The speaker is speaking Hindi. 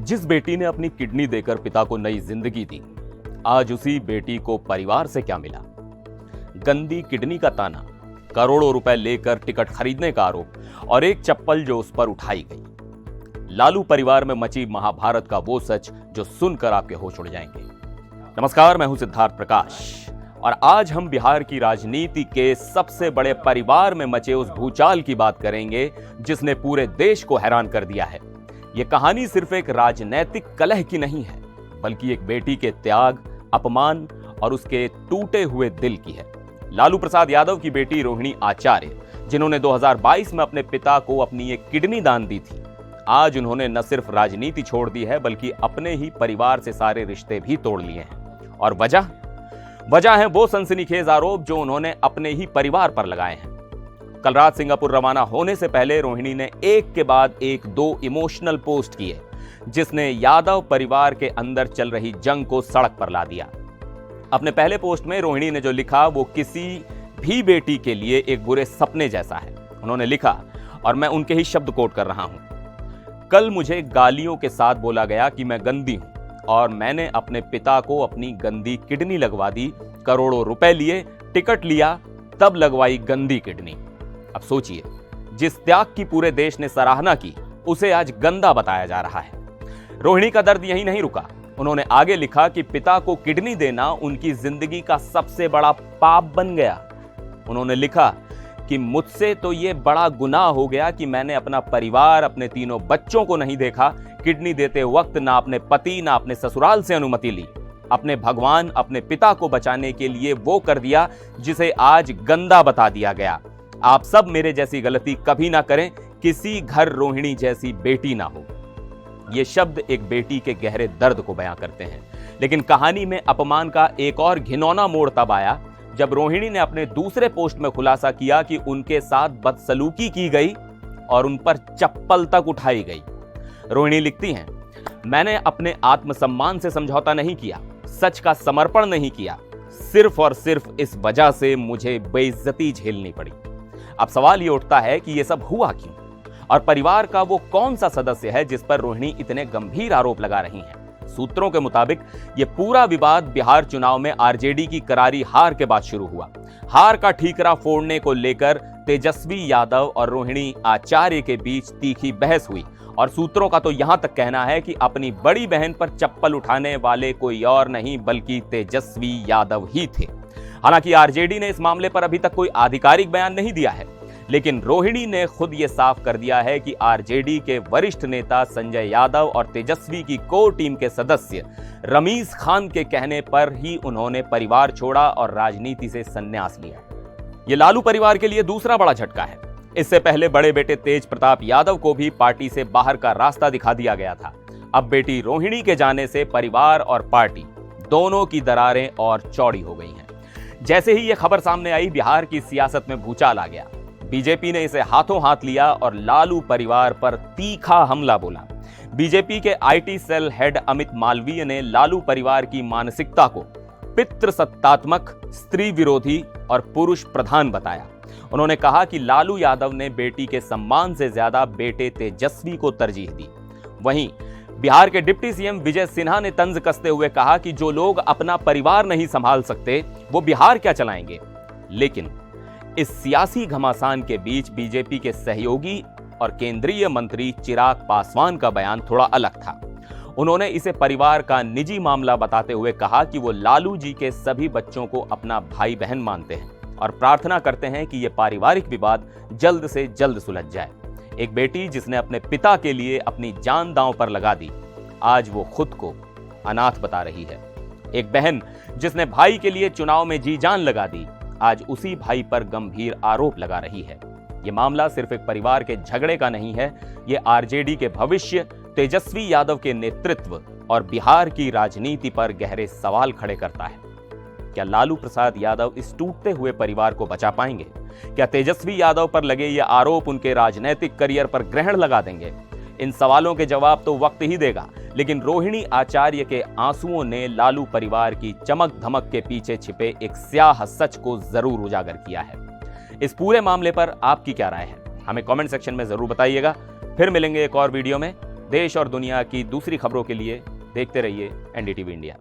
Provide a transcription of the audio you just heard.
जिस बेटी ने अपनी किडनी देकर पिता को नई जिंदगी दी, आज उसी बेटी को परिवार से क्या मिला? गंदी किडनी का ताना, करोड़ों रुपए लेकर टिकट खरीदने का आरोप और एक चप्पल जो उस पर उठाई गई। लालू परिवार में मची महाभारत का वो सच जो सुनकर आपके होश उड़ जाएंगे। नमस्कार, मैं हूं सिद्धार्थ प्रकाश और आज हम बिहार की राजनीति के सबसे बड़े परिवार में मचे उस भूचाल की बात करेंगे जिसने पूरे देश को हैरान कर दिया है। यह कहानी सिर्फ एक राजनैतिक कलह की नहीं है, बल्कि एक बेटी के त्याग, अपमान और उसके टूटे हुए दिल की है। लालू प्रसाद यादव की बेटी रोहिणी आचार्य, जिन्होंने 2022 में अपने पिता को अपनी एक किडनी दान दी थी, आज उन्होंने न सिर्फ राजनीति छोड़ दी है बल्कि अपने ही परिवार से सारे रिश्ते भी तोड़ लिए हैं। और वजह है वो सनसनीखेज आरोप जो उन्होंने अपने ही परिवार पर लगाए हैं। कल रात सिंगापुर रवाना होने से पहले रोहिणी ने एक के बाद एक दो इमोशनल पोस्ट किए, जिसने यादव परिवार के अंदर चल रही जंग को सड़क पर ला दिया। अपने पहले पोस्ट में रोहिणी ने जो लिखा वो किसी भी बेटी के लिए एक बुरे सपने जैसा है। उन्होंने लिखा, और मैं उनके ही शब्द कोट कर रहा हूं, कल मुझे गालियों के साथ बोला गया कि मैं गंदी हूं और मैंने अपने पिता को अपनी गंदी किडनी लगवा दी, करोड़ों रुपए लिए, टिकट लिया, तब लगवाई गंदी किडनी। अब सोचिए, जिस त्याग की पूरे देश ने सराहना की, उसे आज गंदा बताया जा रहा है। रोहिणी का दर्द यहीं नहीं रुका। उन्होंने आगे लिखा कि पिता को किडनी देना उनकी जिंदगी का सबसे बड़ा पाप बन गया। उन्होंने लिखा कि मुझसे तो यह बड़ा गुनाह हो गया कि मैंने अपना परिवार, अपने तीनों बच्चों को नहीं देखा। किडनी देते वक्त ना अपने पति ना अपने ससुराल से अनुमति ली। अपने भगवान, अपने पिता को बचाने के लिए वो कर दिया जिसे आज गंदा बता दिया गया। आप सब मेरे जैसी गलती कभी ना करें, किसी घर रोहिणी जैसी बेटी ना हो। ये शब्द एक बेटी के गहरे दर्द को बयां करते हैं। लेकिन कहानी में अपमान का एक और घिनौना मोड़ तब आया जब रोहिणी ने अपने दूसरे पोस्ट में खुलासा किया कि उनके साथ बदसलूकी की गई और उन पर चप्पल तक उठाई गई। रोहिणी लिखती हैं, मैंने अपने आत्मसम्मान से समझौता नहीं किया, सच का समर्पण नहीं किया, सिर्फ और सिर्फ इस वजह से मुझे बेइज्जती झेलनी पड़ी। अब सवाल ये उठता है कि ये सब हुआ क्यों और परिवार का वो कौन सा सदस्य है जिस पर रोहिणी इतने गंभीर आरोप लगा रही हैं। सूत्रों के मुताबिक ये पूरा विवाद बिहार चुनाव में आरजेडी की करारी हार के बाद शुरू हुआ। हार का ठीकरा फोड़ने को लेकर तेजस्वी यादव और रोहिणी आचार्य के बीच तीखी बहस हुई और सूत्रों का तो यहां तक कहना है कि अपनी बड़ी बहन पर चप्पल उठाने वाले कोई और नहीं बल्कि तेजस्वी यादव ही थे। हालांकि आरजेडी ने इस मामले पर अभी तक कोई आधिकारिक बयान नहीं दिया है, लेकिन रोहिणी ने खुद ये साफ कर दिया है कि आरजेडी के वरिष्ठ नेता संजय यादव और तेजस्वी की कोर टीम के सदस्य रमीज खान के कहने पर ही उन्होंने परिवार छोड़ा और राजनीति से संन्यास लिया। ये लालू परिवार के लिए दूसरा बड़ा झटका है। इससे पहले बड़े बेटे तेज प्रताप यादव को भी पार्टी से बाहर का रास्ता दिखा दिया गया था। अब बेटी रोहिणी के जाने से परिवार और पार्टी दोनों की दरारें और चौड़ी हो गई हैं। जैसे ही यह खबर सामने आई, बिहार की सियासत में भूचाल आ गया। बीजेपी ने इसे हाथों हाथ लिया और लालू परिवार पर तीखा हमला बोला। बीजेपी के IT cell head Amit Malviya ने लालू परिवार की मानसिकता को पितृसत्तात्मक, स्त्री विरोधी और पुरुष प्रधान बताया। उन्होंने कहा कि लालू यादव ने बेटी के सम्मान से ज्यादा बेटे तेजस्वी को तरजीह दी। वहीं बिहार के डिप्टी सीएम विजय सिन्हा ने तंज कसते हुए कहा कि जो लोग अपना परिवार नहीं संभाल सकते वो बिहार क्या चलाएंगे। लेकिन इस सियासी घमासान के बीच बीजेपी के सहयोगी और केंद्रीय मंत्री चिराग पासवान का बयान थोड़ा अलग था। उन्होंने इसे परिवार का निजी मामला बताते हुए कहा कि वो लालू जी के सभी बच्चों को अपना भाई बहन मानते हैं और प्रार्थना करते हैं कि यह पारिवारिक विवाद जल्द से जल्द सुलझ जाए। एक बेटी जिसने अपने पिता के लिए अपनी जान दांव पर लगा दी, आज वो खुद को अनाथ बता रही है। एक बहन जिसने भाई के लिए चुनाव में जी जान लगा दी, आज उसी भाई पर गंभीर आरोप लगा रही है। यह मामला सिर्फ एक परिवार के झगड़े का नहीं है, यह आरजेडी के भविष्य, तेजस्वी यादव के नेतृत्व और बिहार की राजनीति पर गहरे सवाल खड़े करता है। क्या लालू प्रसाद यादव इस टूटते हुए परिवार को बचा पाएंगे? क्या तेजस्वी यादव पर लगे ये आरोप उनके राजनीतिक करियर पर ग्रहण लगा देंगे? इन सवालों के जवाब तो वक्त ही देगा, लेकिन रोहिणी आचार्य के आंसुओं ने लालू परिवार की चमक धमक के पीछे छिपे एक स्याह सच को जरूर उजागर किया है। इस पूरे मामले पर आपकी क्या राय है? हमें कमेंट सेक्शन में जरूर बताइएगा। फिर मिलेंगे एक और वीडियो में। देश और दुनिया की दूसरी खबरों के लिए देखते रहिए एनडीटीवी इंडिया।